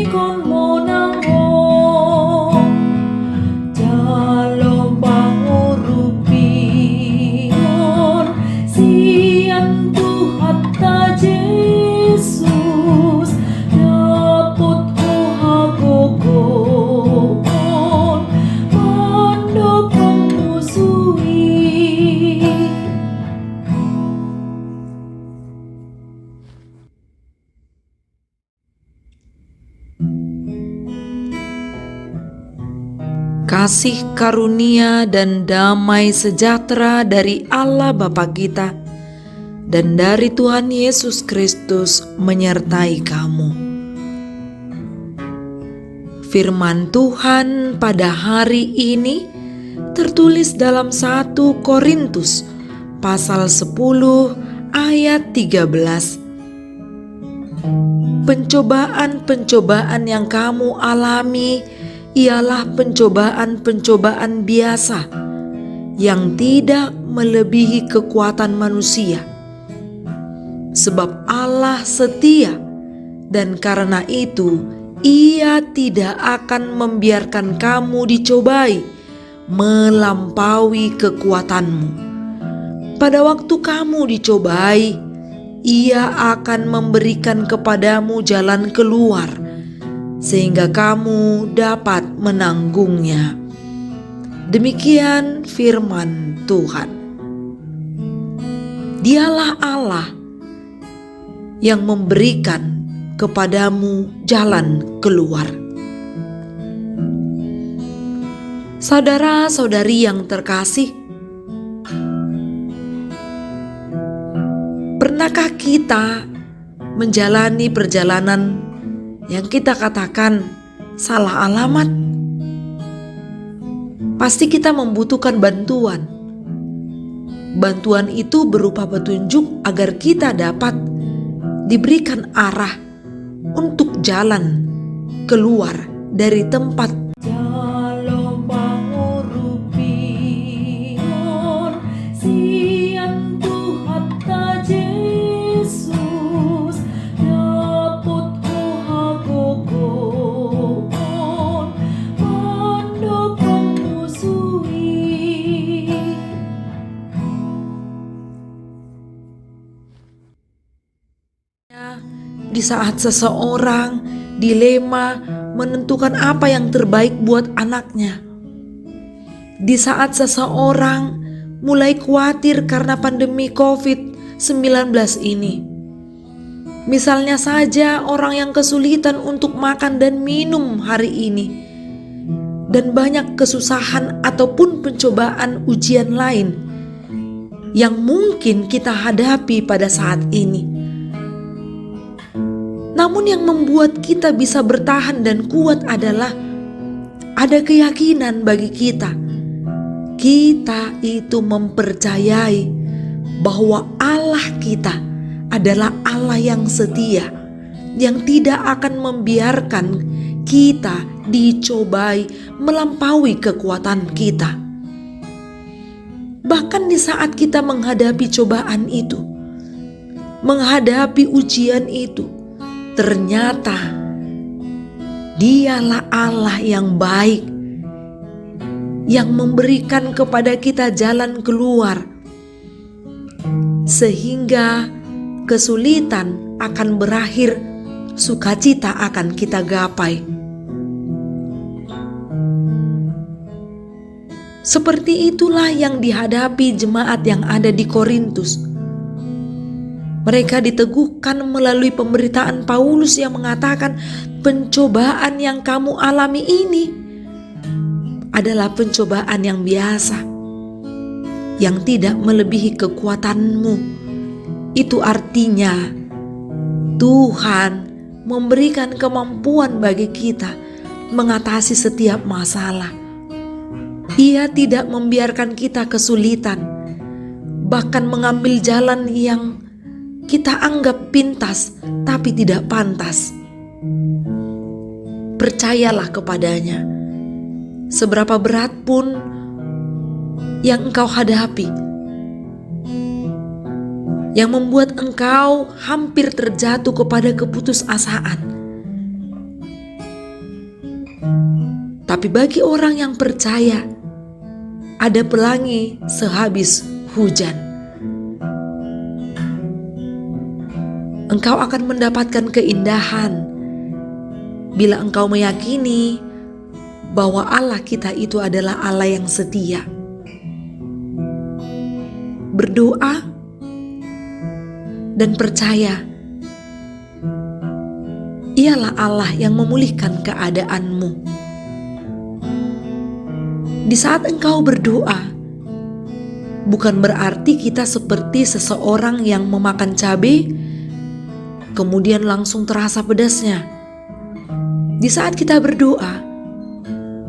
kon monang jalo pangurupingon sian Tuhan ta Yesus dapat ko hagogon mandokong musuhi. Kasih karunia dan damai sejahtera dari Allah Bapa kita dan dari Tuhan Yesus Kristus menyertai kamu. Firman Tuhan pada hari ini tertulis dalam 1 Korintus pasal 10 ayat 13. Pencobaan-pencobaan yang kamu alami ialah pencobaan-pencobaan biasa yang tidak melebihi kekuatan manusia. Sebab Allah setia dan karena itu Ia tidak akan membiarkan kamu dicobai melampaui kekuatanmu. Pada waktu kamu dicobai, Ia akan memberikan kepadamu jalan keluar sehingga kamu dapat menanggungnya. Demikian firman Tuhan. Dialah Allah yang memberikan kepadamu jalan keluar. Saudara-saudari yang terkasih, pernahkah kita menjalani perjalanan yang kita katakan salah alamat? Pasti kita membutuhkan bantuan. Bantuan itu berupa petunjuk agar kita dapat diberikan arah untuk jalan keluar dari tempat di saat seseorang dilema menentukan apa yang terbaik buat anaknya. Di saat seseorang mulai khawatir karena pandemi COVID-19 ini. Misalnya saja orang yang kesulitan untuk makan dan minum hari ini. Dan banyak kesusahan ataupun pencobaan ujian lain yang mungkin kita hadapi pada saat ini. Namun yang membuat kita bisa bertahan dan kuat adalah ada keyakinan bagi kita. Kita itu mempercayai bahwa Allah kita adalah Allah yang setia, yang tidak akan membiarkan kita dicobai melampaui kekuatan kita. Bahkan di saat kita menghadapi cobaan itu, menghadapi ujian itu, ternyata Dialah Allah yang baik, yang memberikan kepada kita jalan keluar, sehingga kesulitan akan berakhir, sukacita akan kita gapai. Seperti itulah yang dihadapi jemaat yang ada di Korintus. Mereka diteguhkan melalui pemberitaan Paulus yang mengatakan pencobaan yang kamu alami ini adalah pencobaan yang biasa, yang tidak melebihi kekuatanmu. Itu artinya Tuhan memberikan kemampuan bagi kita mengatasi setiap masalah. Ia tidak membiarkan kita kesulitan, bahkan mengambil jalan yang kita anggap pintas tapi tidak pantas. Percayalah kepadanya. Seberapa berat pun yang engkau hadapi, yang membuat engkau hampir terjatuh kepada keputusasaan, Tapi bagi orang yang percaya, ada pelangi sehabis hujan. Engkau akan mendapatkan keindahan bila engkau meyakini bahwa Allah kita itu adalah Allah yang setia. Berdoa dan percaya, Ialah Allah yang memulihkan keadaanmu. Di saat engkau berdoa, bukan berarti kita seperti seseorang yang memakan cabai, kemudian langsung terasa pedasnya. Di saat kita berdoa,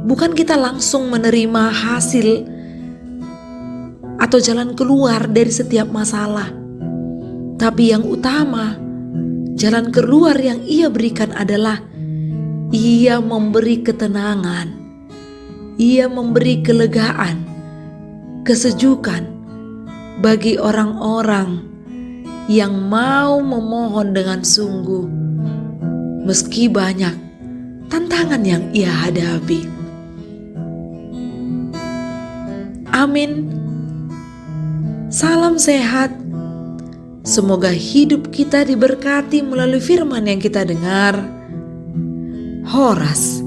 bukan kita langsung menerima hasil atau jalan keluar dari setiap masalah. Tapi yang utama, jalan keluar yang Ia berikan adalah Ia memberi ketenangan, Ia memberi kelegaan, kesejukan bagi orang-orang yang mau memohon dengan sungguh, meski banyak tantangan yang ia hadapi. Amin. Salam sehat. Semoga hidup kita diberkati melalui firman yang kita dengar. Horas.